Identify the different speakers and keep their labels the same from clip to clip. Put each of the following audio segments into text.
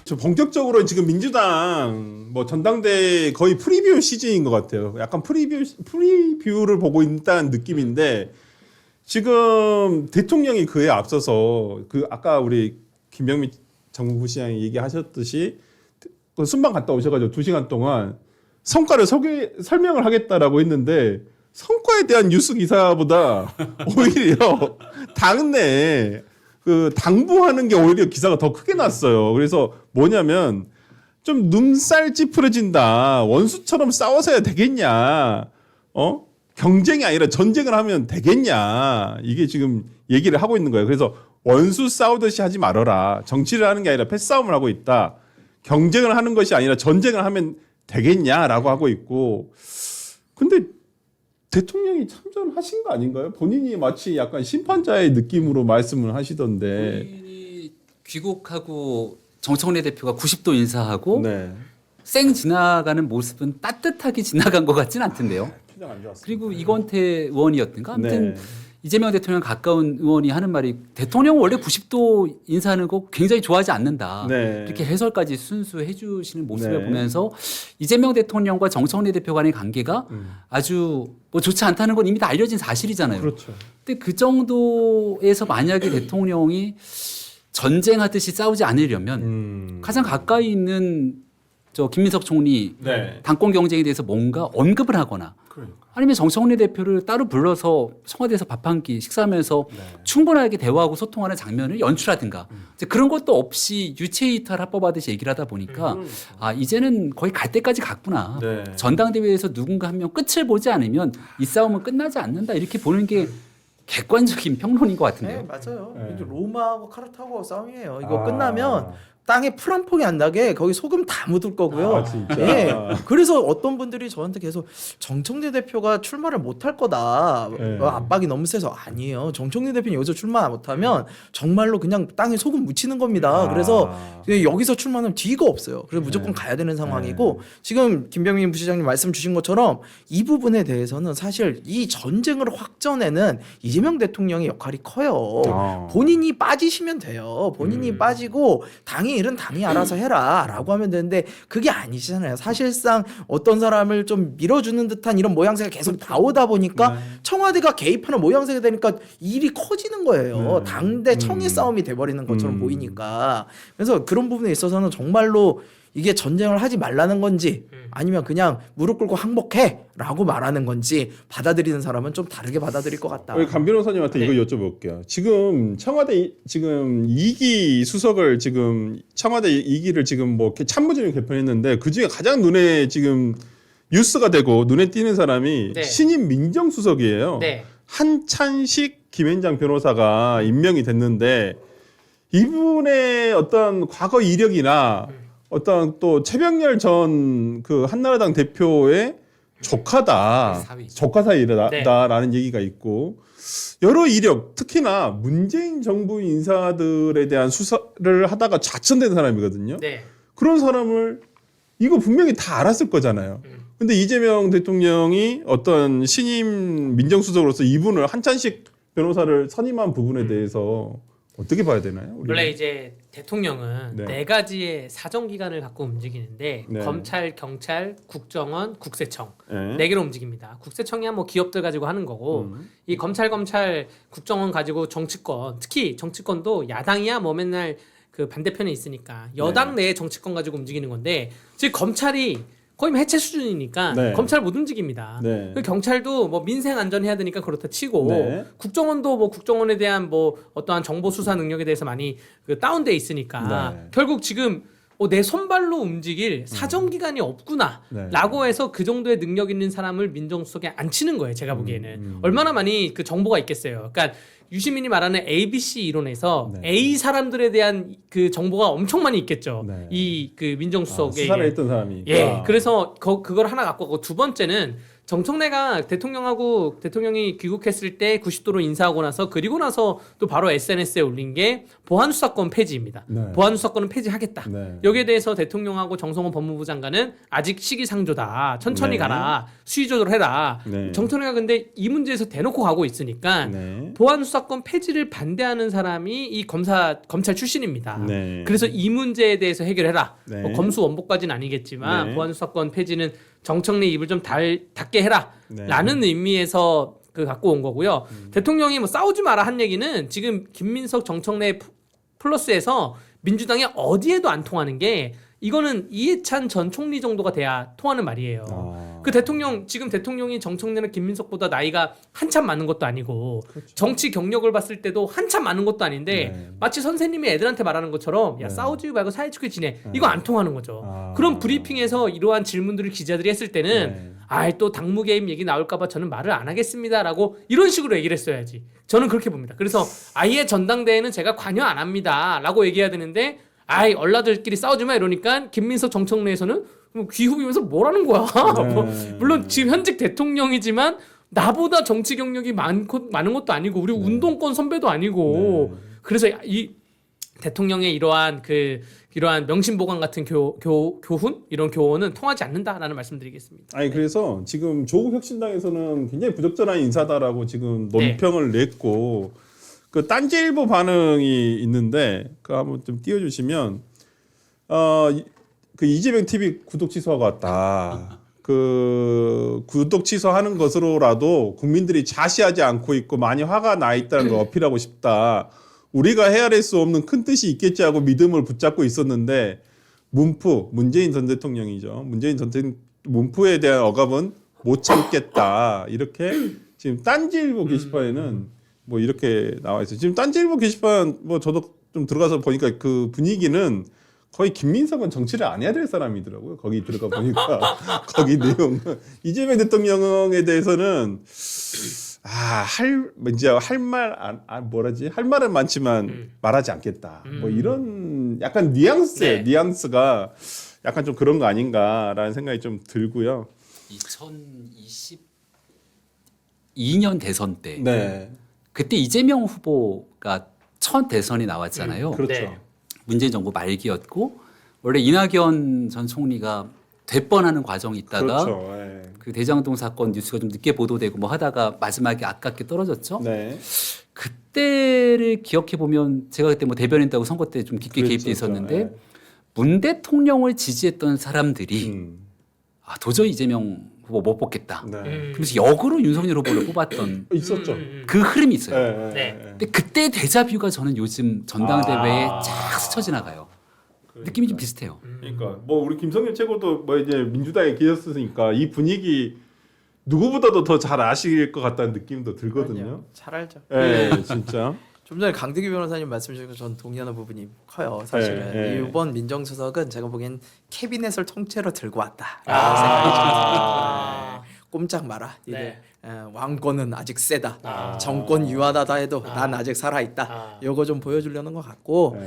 Speaker 1: 저 본격적으로 지금 민주당 뭐 전당대 거의 프리뷰 시즌인 것 같아요. 약간 프리뷰를 보고 있다는 느낌인데 지금 대통령이 그에 앞서서 그 아까 우리 김병민 정무부시장이 얘기하셨듯이 그 순방 갔다 오셔가지고 2시간 동안 성과를 설명을 하겠다라고 했는데 성과에 대한 뉴스 기사보다 오히려 당내 그 당부하는 게 오히려 기사가 더 크게 났어요. 그래서 뭐냐면 좀 눈살 찌푸려진다. 원수처럼 싸워서야 되겠냐. 경쟁이 아니라 전쟁을 하면 되겠냐. 이게 지금 얘기를 하고 있는 거예요. 그래서 원수 싸우듯이 하지 말아라. 정치를 하는 게 아니라 패싸움을 하고 있다. 경쟁을 하는 것이 아니라 전쟁을 하면 되겠냐라고 하고 있고. 근데 대통령이 참전하신 거 아닌가요? 본인이 마치 약간 심판자의 느낌으로 말씀을 하시던데.
Speaker 2: 본인이 귀국하고 정청래 대표가 90도 인사하고
Speaker 1: 네.
Speaker 2: 쌩 지나가는 모습은 따뜻하게 지나간 것 같지는 않던데요.
Speaker 1: 표정 안 좋았습니다.
Speaker 2: 그리고 이건태 의원이었던가 아무튼
Speaker 1: 네.
Speaker 2: 이재명 대통령 가까운 의원이 하는 말이 대통령은 원래 90도 인사하는 거 굉장히 좋아하지 않는다.
Speaker 1: 네.
Speaker 2: 이렇게 해설까지 순수 해주시는 모습을
Speaker 1: 네.
Speaker 2: 보면서 이재명 대통령과 정청래 대표 간의 관계가 아주 뭐 좋지 않다는 건 이미 다 알려진 사실이잖아요.
Speaker 1: 그렇죠.
Speaker 2: 근데 그 정도에서 만약에 대통령이 전쟁하듯이 싸우지 않으려면 가장 가까이 있는 저 김민석 총리
Speaker 1: 네.
Speaker 2: 당권 경쟁에 대해서 뭔가 언급을 하거나
Speaker 1: 그러니까.
Speaker 2: 아니면 정청래 대표를 따로 불러서 청와대에서 밥 한 끼 식사하면서
Speaker 1: 네.
Speaker 2: 충분하게 대화하고 소통하는 장면을 연출하든가 이제 그런 것도 없이 유체이탈 합법하듯이 얘기를 하다 보니까 아 이제는 거의 갈 때까지 갔구나.
Speaker 1: 네.
Speaker 2: 전당대회에서 누군가 한 명 끝을 보지 않으면 이 싸움은 끝나지 않는다 이렇게 보는 게 객관적인 평론인 것 같은데요.
Speaker 3: 네, 맞아요.
Speaker 1: 네.
Speaker 3: 이제 로마하고 카르타고 싸움이에요. 이거
Speaker 1: 아.
Speaker 3: 끝나면 땅에 풀 한 폭이 안 나게 거기 소금 다 묻을 거고요.
Speaker 1: 아, 진짜?
Speaker 3: 예. 그래서 어떤 분들이 저한테 계속 정청래 대표가 출마를 못할 거다.
Speaker 1: 네.
Speaker 3: 압박이 너무 세서 아니에요. 정청래 대표는 여기서 출마 못하면 정말로 그냥 땅에 소금 묻히는 겁니다.
Speaker 1: 아.
Speaker 3: 그래서 여기서 출마하면 뒤가 없어요. 그래서 무조건
Speaker 1: 네.
Speaker 3: 가야 되는 상황이고 지금 김병민 부시장님 말씀 주신 것처럼 이 부분에 대해서는 사실 이 전쟁을 확전에는 이재명 대통령의 역할이 커요.
Speaker 1: 아.
Speaker 3: 본인이 빠지시면 돼요. 본인이 빠지고 당의 일은 당이 알아서 해라라고 하면 되는데 그게 아니잖아요. 사실상 어떤 사람을 좀 밀어주는 듯한 이런 모양새가 계속 나오다 보니까 청와대가 개입하는 모양새가 되니까 일이 커지는 거예요. 당 대 청의 싸움이 돼버리는 것처럼 보이니까. 그래서 그런 부분에 있어서는 정말로 이게 전쟁을 하지 말라는 건지 아니면 그냥 무릎 꿇고 항복해라고 말하는 건지 받아들이는 사람은 좀 다르게 받아들일 것 같다.
Speaker 1: 우리 강 변호사님한테 이거 여쭤볼게요. 지금 청와대 지금 2기 수석을 지금 청와대 2기를 지금 뭐 참모진을 개편했는데 그 중에 가장 눈에 지금 뉴스가 되고 눈에 띄는 사람이
Speaker 4: 네.
Speaker 1: 신임 민정수석이에요.
Speaker 4: 네.
Speaker 1: 한찬식 김앤장 변호사가 임명이 됐는데 이분의 어떤 과거 이력이나 어떤 또 최병렬 전 그 한나라당 대표의 조카다,
Speaker 2: 사위.
Speaker 1: 조카 사이다라는
Speaker 4: 네.
Speaker 1: 얘기가 있고 여러 이력, 특히나 문재인 정부 인사들에 대한 수사를 하다가 좌천된 사람이거든요.
Speaker 4: 네.
Speaker 1: 그런 사람을 이거 분명히 다 알았을 거잖아요. 근데 이재명 대통령이 어떤 신임 민정수석으로서 이분을 한찬식 변호사를 선임한 부분에 대해서 어떻게 봐야 되나요? 우리는?
Speaker 4: 원래 이제 대통령은
Speaker 1: 네.
Speaker 4: 네 가지의 사정 기관을 갖고 움직이는데
Speaker 1: 네.
Speaker 4: 검찰, 경찰, 국정원, 국세청
Speaker 1: 네.
Speaker 4: 네 개로 움직입니다. 국세청이야 뭐 기업들 가지고 하는 거고 이 검찰, 국정원 가지고 정치권, 특히 정치권도 야당이야 뭐 맨날 그 반대편에 있으니까 여당 내의 정치권 가지고 움직이는 건데 즉 검찰이 거의 뭐 해체 수준이니까
Speaker 1: 네.
Speaker 4: 검찰 못 움직입니다.
Speaker 1: 네.
Speaker 4: 그 경찰도 뭐 민생 안전 해야 되니까 그렇다 치고
Speaker 1: 네.
Speaker 4: 국정원도 뭐 국정원에 대한 뭐 어떠한 정보 수사 능력에 대해서 많이 그 다운돼 있으니까
Speaker 1: 네.
Speaker 4: 결국 지금 내 손발로 움직일 사정기관이 없구나라고
Speaker 1: 네.
Speaker 4: 해서 그 정도의 능력 있는 사람을 민정수석에 앉히는 거예요. 제가 보기에는 얼마나 많이 그 정보가 있겠어요. 그러니까 유시민이 말하는 ABC 이론에서
Speaker 1: 네.
Speaker 4: A 사람들에 대한 그 정보가 엄청 많이 있겠죠.
Speaker 1: 네.
Speaker 4: 이 그 민정수석에
Speaker 1: 수사를 했던 사람이.
Speaker 4: 예, 그래서 그걸 하나 갖고 가고 두 번째는 정청래가 대통령이 귀국했을 때 90도로 인사하고 나서 그리고 나서 또 바로 SNS에 올린 게 보안수사권 폐지입니다.
Speaker 1: 네.
Speaker 4: 보안수사권은 폐지하겠다.
Speaker 1: 네.
Speaker 4: 여기에 대해서 대통령하고 정성호 법무부 장관은 아직 시기상조다. 천천히
Speaker 1: 네.
Speaker 4: 가라. 수위 조절해라.
Speaker 1: 네.
Speaker 4: 정청래가 근데 이 문제에서 대놓고 가고 있으니까
Speaker 1: 네.
Speaker 4: 보안수사권 폐지를 반대하는 사람이 이 검찰 출신입니다.
Speaker 1: 네.
Speaker 4: 그래서 이 문제에 대해서 해결해라.
Speaker 1: 네.
Speaker 4: 뭐 검수 원복까지는 아니겠지만
Speaker 1: 네.
Speaker 4: 보안수사권 폐지는 정청래 입을 좀 닫게 해라.
Speaker 1: 네.
Speaker 4: 라는 의미에서 갖고 온 거고요. 대통령이 뭐 싸우지 마라 한 얘기는 지금 김민석 정청래 플러스에서 민주당이 어디에도 안 통하는 게 이거는 이해찬 전 총리 정도가 돼야 통하는 말이에요.
Speaker 1: 아.
Speaker 4: 그 지금 대통령이 정청래나 김민석보다 나이가 한참 많은 것도 아니고
Speaker 1: 그렇죠.
Speaker 4: 정치 경력을 봤을 때도 한참 많은 것도 아닌데
Speaker 1: 네.
Speaker 4: 마치 선생님이 애들한테 말하는 것처럼 야
Speaker 1: 네.
Speaker 4: 싸우지 말고 사이좋게 지내. 이거 안 통하는 거죠.
Speaker 1: 아.
Speaker 4: 그런 브리핑에서 이러한 질문들을 기자들이 했을 때는
Speaker 1: 네.
Speaker 4: 아이 또 당무 개입 얘기 나올까봐 저는 말을 안 하겠습니다라고 이런 식으로 얘기를 했어야지. 저는 그렇게 봅니다. 그래서 아예 전당대회는 제가 관여 안 합니다라고 얘기해야 되는데 아이 얼라들끼리 싸우지 마 이러니까 김민석 정청래에서는 귀후비면서 뭐라는 거야.
Speaker 1: 네.
Speaker 4: 뭐 물론 지금 현직 대통령이지만 나보다 정치 경력이 많은 것도 아니고 우리 운동권 선배도 아니고
Speaker 1: 네.
Speaker 4: 그래서 이 대통령의 이러한 명심보관 같은 교훈 이런 교훈은 통하지 않는다라는 말씀드리겠습니다.
Speaker 1: 아니 그래서 지금 조국 혁신당에서는 굉장히 부적절한 인사다라고 지금 논평을 냈고 그 딴지일보 반응이 있는데 그 한번 좀 띄워주시면 그 이재명 TV 구독 취소하고 왔다. 그 구독 취소하는 것으로라도 국민들이 자시하지 않고 있고 많이 화가 나 있다는 걸 어필하고 싶다. 우리가 헤아릴 수 없는 큰 뜻이 있겠지 하고 믿음을 붙잡고 있었는데 문재인 전 대통령이죠. 문재인 전 대통령 문프에 대한 억압은 못 참겠다. 이렇게 지금 딴지일보 게시판에는 뭐 이렇게 나와 있어요. 지금 딴지일보 게시판 뭐 저도 좀 들어가서 보니까 그 분위기는 거의 김민석은 정치를 안 해야 될 사람이더라고요. 거기 들어가 보니까 거기 내용은 이재명 대통령에 대해서는 할 말은 많지만 말하지 않겠다. 뭐 이런 약간 뉘앙스예요.
Speaker 4: 네.
Speaker 1: 뉘앙스가 약간 좀 그런 거 아닌가라는 생각이 좀 들고요.
Speaker 2: 2022년 대선 때
Speaker 1: 네,
Speaker 2: 그때 이재명 후보가 첫 대선이 나왔잖아요.
Speaker 1: 그렇죠.
Speaker 4: 네.
Speaker 2: 문재인 정부 말기였고 원래 이낙연 전 총리가 되뻔하는 과정이 있다가
Speaker 1: 그렇죠. 네.
Speaker 2: 그 대장동 사건 뉴스가 좀 늦게 보도되고 뭐 하다가 마지막에 아깝게 떨어졌죠.
Speaker 1: 네.
Speaker 2: 그때를 기억해 보면 제가 그때 뭐 대변인다고 선거 때 좀 깊게 개입돼 있었는데
Speaker 1: 네.
Speaker 2: 문 대통령을 지지했던 사람들이 도저히 이재명 후보 못 뽑겠다.
Speaker 1: 네.
Speaker 2: 그러면서 역으로 윤석열 후보를 뽑았던
Speaker 1: 있었죠.
Speaker 2: 그 흐름이 있어요.
Speaker 1: 네.
Speaker 4: 네.
Speaker 2: 근데 그때 데자뷰가 저는 요즘 전당대회에
Speaker 1: 아.
Speaker 2: 쫙 스쳐 지나가요. 느낌이 좀 비슷해요.
Speaker 1: 그러니까 뭐 우리 김성현 최고도 뭐 이제 민주당에 계셨으니까 이 분위기 누구보다도 더 잘 아실 것 같다는 느낌도 들거든요.
Speaker 3: 잘 알죠.
Speaker 1: 네, 진짜.
Speaker 3: 좀 전에 강대규 변호사님 말씀 주신 전 동의하는 부분이 커요. 사실은
Speaker 1: 네, 네.
Speaker 3: 이번 민정수석은 제가 보기엔 캐비넷을 통째로 들고 왔다.
Speaker 4: 아.
Speaker 3: 꼼짝 마라. 이들
Speaker 4: 네.
Speaker 3: 왕권은 아직 세다.
Speaker 1: 아.
Speaker 3: 정권 유한하다 해도 난 아직 살아 있다. 요거 좀 보여주려는 것 같고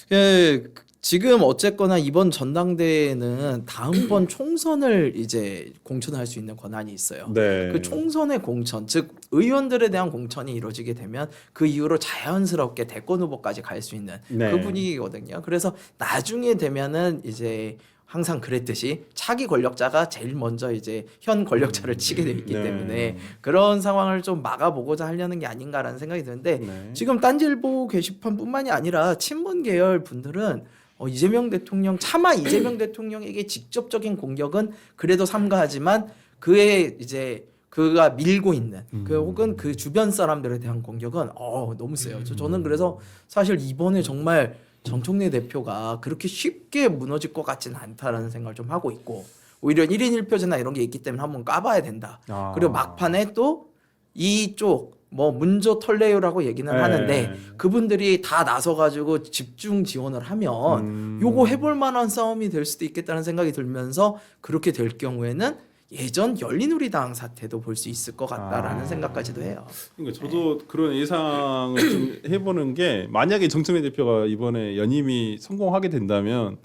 Speaker 1: 네.
Speaker 3: 지금 어쨌거나 이번 전당대회는 다음번 총선을 이제 공천할 수 있는 권한이 있어요.
Speaker 1: 네.
Speaker 3: 그 총선의 공천, 즉 의원들에 대한 공천이 이루어지게 되면 그 이후로 자연스럽게 대권 후보까지 갈 수 있는
Speaker 1: 네.
Speaker 3: 그 분위기거든요. 그래서 나중에 되면은 이제 항상 그랬듯이 차기 권력자가 제일 먼저 이제 현 권력자를 치게 돼 있기
Speaker 1: 네.
Speaker 3: 때문에 그런 상황을 좀 막아보고자 하려는 게 아닌가라는 생각이 드는데
Speaker 1: 네.
Speaker 3: 지금 딴지일보 게시판뿐만이 아니라 친문 계열 분들은 이재명 대통령 차마 이재명 대통령에게 직접적인 공격은 그래도 삼가하지만 그의 이제 그가 밀고 있는 그 혹은 그 주변 사람들에 대한 공격은 너무 세요. 저는 그래서 사실 이번에 정말 정청래 대표가 그렇게 쉽게 무너질 것 같지는 않다라는 생각을 좀 하고 있고 오히려 1인 1표제나 이런 게 있기 때문에 한번 까봐야 된다.
Speaker 1: 아.
Speaker 3: 그리고 막판에 또 이쪽 뭐 문조 털레요라고 얘기는
Speaker 1: 네.
Speaker 3: 하는데 그분들이 다 나서 가지고 집중 지원을 하면 요거 해볼 만한 싸움이 될 수도 있겠다는 생각이 들면서 그렇게 될 경우에는 예전 열린우리당 사태도 볼 수 있을 것 같다라는 생각까지도 해요.
Speaker 1: 그러니까 저도 그런 예상을 좀 해보는 게 만약에 정청래 대표가 이번에 연임이 성공하게 된다면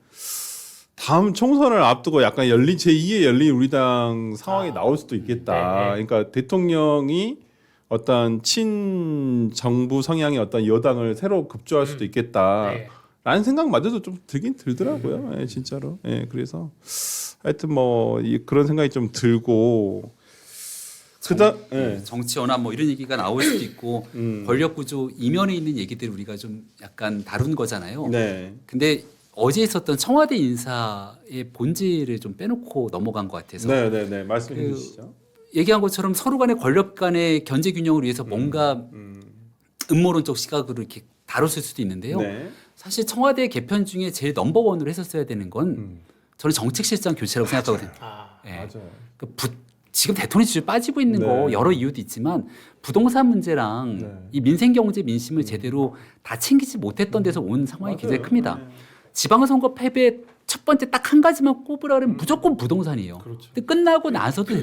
Speaker 1: 다음 총선을 앞두고 약간 제2의 열린 우리당 상황이 나올 수도 있겠다.
Speaker 4: 네.
Speaker 1: 그러니까 대통령이 어떤 친정부 성향의 어떤 여당을 새로 급조할 수도 있겠다.
Speaker 4: 네.
Speaker 1: 라는 생각마저도 좀 들긴 들더라고요. 예, 진짜로. 예, 그래서 하여튼 뭐 그런 생각이 좀 들고 예.
Speaker 2: 정치 연합 뭐 이런 얘기가 나올 수도 있고 권력 구조 이면에 있는 얘기들 우리가 좀 약간 다룬 거잖아요.
Speaker 1: 네.
Speaker 2: 근데 어제 있었던 청와대 인사의 본질을 좀 빼놓고 넘어간 것 같아서
Speaker 1: 네. 말씀해 주시죠.
Speaker 2: 얘기한 것처럼 서로 간의 권력 간의 견제 균형을 위해서 뭔가 음모론적 시각으로 이렇게 다뤘을 수도 있는데요.
Speaker 1: 네.
Speaker 2: 사실 청와대 개편 중에 제일 넘버원으로 했었어야 되는 건 저는 정책실장 교체라고 생각하거든요. 예.
Speaker 1: 맞아요.
Speaker 2: 지금 대통령 지지율 빠지고 있는 거
Speaker 1: 네.
Speaker 2: 여러 이유도 있지만 부동산 문제랑
Speaker 1: 네.
Speaker 2: 이 민생 경제 민심을 제대로 다 챙기지 못했던 데서 온 상황이 굉장히 큽니다.
Speaker 1: 네.
Speaker 2: 지방선거 패배 첫 번째 딱 한 가지만 꼽으라 그러면 무조건 부동산이에요.
Speaker 1: 그렇죠.
Speaker 2: 근데 끝나고 나서도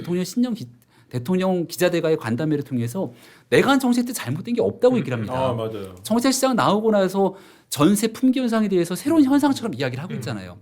Speaker 2: 대통령 기자들과의 간담회를 통해서 내가 한 정책 때 잘못된 게 없다고 얘기를 합니다.
Speaker 1: 맞아요.
Speaker 2: 정책시장 나오고 나서 전세 품귀 현상에 대해서 새로운 현상처럼 이야기를 하고 있잖아요.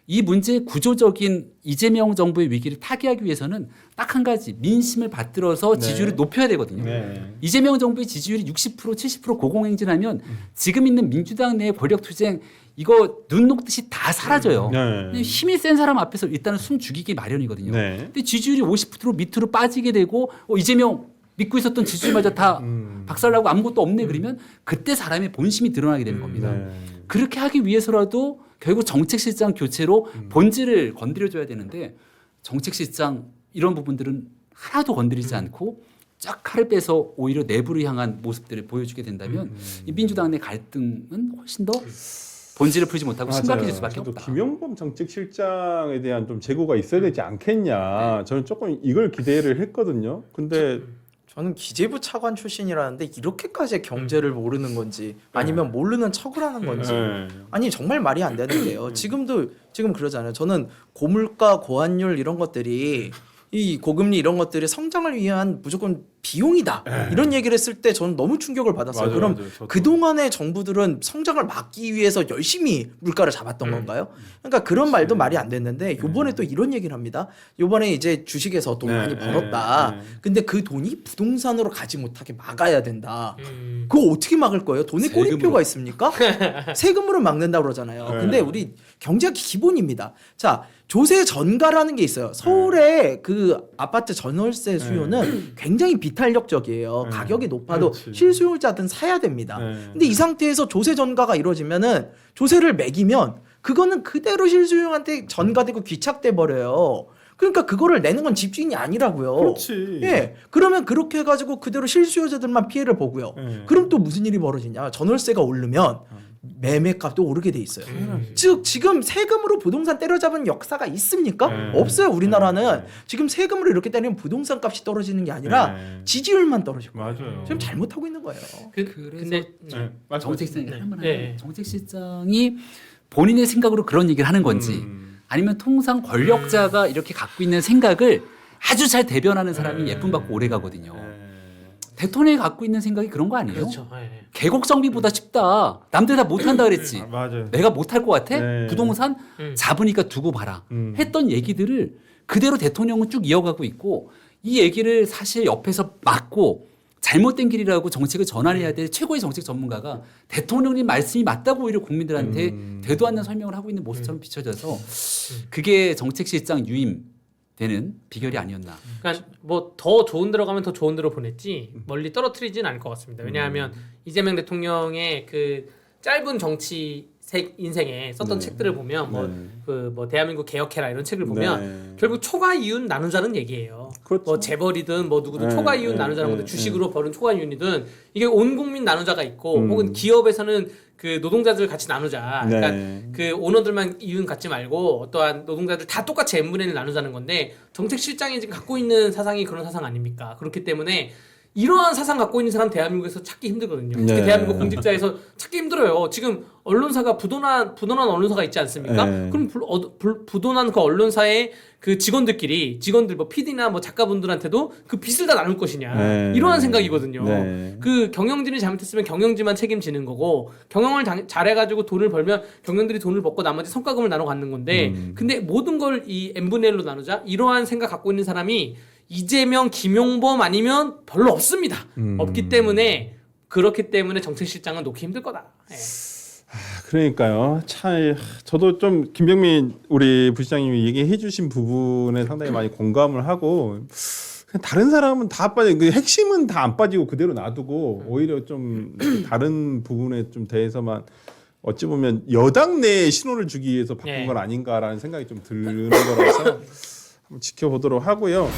Speaker 2: 이 문제의 구조적인 이재명 정부의 위기를 타개하기 위해서는 딱 한 가지 민심을 받들어서
Speaker 1: 네.
Speaker 2: 지지율을 높여야 되거든요.
Speaker 1: 네.
Speaker 2: 이재명 정부의 지지율이 60% 70% 고공행진하면 지금 있는 민주당 내의 권력 투쟁 이거 눈 녹듯이 다 사라져요.
Speaker 1: 네.
Speaker 2: 힘이 센 사람 앞에서 일단은 숨 죽이기 마련이거든요.
Speaker 1: 네.
Speaker 2: 근데 지지율이 50% 밑으로 빠지게 되고 이재명 믿고 있었던 지지율마저 다 박살나고 아무것도 없네 그러면 그때 사람의 본심이 드러나게 되는 겁니다.
Speaker 1: 네.
Speaker 2: 그렇게 하기 위해서라도 결국 정책실장 교체로 본질을 건드려줘야 되는데 정책실장 이런 부분들은 하나도 건드리지 않고 쫙 칼을 빼서 오히려 내부를 향한 모습들을 보여주게 된다면 이 민주당 내 갈등은 훨씬 더 본질을 풀지 못하고 심각해질 수밖에
Speaker 1: 저도
Speaker 2: 없다.
Speaker 1: 김용범 정책실장에 대한 좀 제고가 있어야 되지 않겠냐. 저는 조금 이걸 기대를 했거든요. 근데
Speaker 3: 저는 기재부 차관 출신이라는데 이렇게까지 경제를 모르는 건지 아니면 모르는 척을 하는 건지
Speaker 1: 네.
Speaker 3: 아니 정말 말이 안 되는데요. 지금 그러잖아요. 저는 고물가 고환율 이런 것들이 이 고금리 이런 것들이 성장을 위한 무조건 비용이다 이런 얘기를 했을 때 저는 너무 충격을 받았어요.
Speaker 1: 맞아요,
Speaker 3: 그럼
Speaker 1: 맞아요. 저도.
Speaker 3: 그동안의 정부들은 성장을 막기 위해서 열심히 물가를 잡았던 건가요? 그러니까 그런 말도 말이 안 됐는데 이번에 또 이런 얘기를 합니다. 이번에 이제 주식에서 돈
Speaker 1: 네,
Speaker 3: 많이 벌었다.
Speaker 1: 네.
Speaker 3: 근데 그 돈이 부동산으로 가지 못하게 막아야 된다. 그거 어떻게 막을 거예요? 돈에
Speaker 2: 세금으로.
Speaker 3: 꼬리표가 있습니까? 세금으로 막는다 그러잖아요.
Speaker 1: 네.
Speaker 3: 근데 우리 경제학 기본입니다. 자, 조세 전가라는 게 있어요. 서울의 그 아파트 전월세 수요는 굉장히 비탄력적이에요.
Speaker 1: 네.
Speaker 3: 가격이 높아도
Speaker 1: 그렇지.
Speaker 3: 실수요자든 사야 됩니다.
Speaker 1: 네.
Speaker 3: 근데 이 상태에서 조세 전가가 이루어지면은 조세를 매기면 그거는 그대로 실수요한테 전가되고 귀착돼 버려요. 그러니까 그거를 내는 건 집주인이 아니라고요.
Speaker 1: 그렇지.
Speaker 3: 예. 그러면 그렇게 해가지고 그대로 실수요자들만 피해를 보고요.
Speaker 1: 네.
Speaker 3: 그럼 또 무슨 일이 벌어지냐? 전월세가 오르면 매매값도 오르게 돼 있어요.
Speaker 1: 당연하지.
Speaker 3: 즉 지금 세금으로 부동산 때려잡은 역사가 있습니까?
Speaker 1: 네.
Speaker 3: 없어요. 우리나라는
Speaker 1: 네.
Speaker 3: 지금 세금으로 이렇게 때리면 부동산 값이 떨어지는 게 아니라
Speaker 1: 네.
Speaker 3: 지지율만 떨어지고
Speaker 1: 맞아요.
Speaker 3: 지금 잘못하고 있는 거예요.
Speaker 2: 그래서
Speaker 4: 근데
Speaker 1: 네.
Speaker 2: 정책실장이
Speaker 4: 네.
Speaker 2: 하면
Speaker 4: 네.
Speaker 2: 정책실장이 본인의 생각으로 그런 얘기를 하는 건지 아니면 통상 권력자가 이렇게 갖고 있는 생각을 아주 잘 대변하는 사람이 예쁨 받고 오래 가거든요. 대통령이 갖고 있는 생각이 그런 거 아니에요?
Speaker 4: 그렇죠. 예.
Speaker 2: 계곡 정비보다 쉽다. 남들 다 못한다 그랬지.
Speaker 1: 맞아요.
Speaker 2: 내가 못할 것 같아?
Speaker 1: 네.
Speaker 2: 부동산 잡으니까 두고 봐라. 했던 얘기들을 그대로 대통령은 쭉 이어가고 있고 이 얘기를 사실 옆에서 막고 잘못된 길이라고 정책을 전환해야 될 최고의 정책 전문가가 대통령님 말씀이 맞다고 오히려 국민들한테 되도 않는 설명을 하고 있는 모습처럼 비춰져서 그게 정책실장 유임 되는 비결이 아니었나.
Speaker 4: 그러니까 뭐 더 좋은 데로 가면 더 좋은 데로 보냈지 멀리 떨어뜨리진 않을 것 같습니다. 왜냐하면 이재명 대통령의 그 짧은 정치 인생에 썼던 책들을 보면 뭐 대한민국 개혁해라 이런 책을 보면 결국 초과 이윤 나누자는 얘기예요.
Speaker 1: 그렇죠.
Speaker 4: 뭐 재벌이든 뭐 누구든
Speaker 1: 네,
Speaker 4: 초과 이윤
Speaker 1: 네,
Speaker 4: 나누자는 건데
Speaker 1: 네,
Speaker 4: 주식으로 벌은 초과 이윤이든 이게 온 국민 나누자가 있고 혹은 기업에서는 그 노동자들 같이 나누자.
Speaker 1: 네.
Speaker 4: 그러니까 그 오너들만 이윤 갖지 말고 어떠한 노동자들 다 똑같이 n분의 1을 나누자는 건데 정책실장이 지금 갖고 있는 사상이 그런 사상 아닙니까? 그렇기 때문에 이러한 사상 갖고 있는 사람 대한민국에서 찾기 힘들거든요. 특히
Speaker 1: 네.
Speaker 4: 대한민국 공직자에서 찾기 힘들어요. 지금 언론사가 부도난 언론사가 있지 않습니까?
Speaker 1: 네.
Speaker 4: 그럼 부도난 그 언론사의 그 직원들 뭐 PD나 뭐 작가분들한테도 그 빚을 다 나눌 것이냐.
Speaker 1: 네.
Speaker 4: 이러한 생각이거든요.
Speaker 1: 네.
Speaker 4: 그 경영진이 잘못했으면 경영진만 책임지는 거고 경영을 잘해가지고 돈을 벌면 경영들이 돈을 벌고 나머지 성과금을 나눠 갖는 건데 근데 모든 걸 이 n분의 1로 나누자 이러한 생각 갖고 있는 사람이 이재명, 김용범 아니면 별로 없습니다. 없기 때문에 그렇기 때문에 정책실장은 놓기 힘들 거다. 예.
Speaker 1: 그러니까요. 저도 좀 김병민 우리 부시장님이 얘기해주신 부분에 상당히 많이 공감을 하고 그냥 다른 사람은 다 빠져, 그 핵심은 다 안 빠지고 그대로 놔두고 오히려 좀 다른 부분에 좀 대해서만 어찌 보면 여당 내에 신호를 주기 위해서 바꾼
Speaker 4: 네.
Speaker 1: 건 아닌가라는 생각이 좀 드는 거라서 한번 지켜보도록 하고요.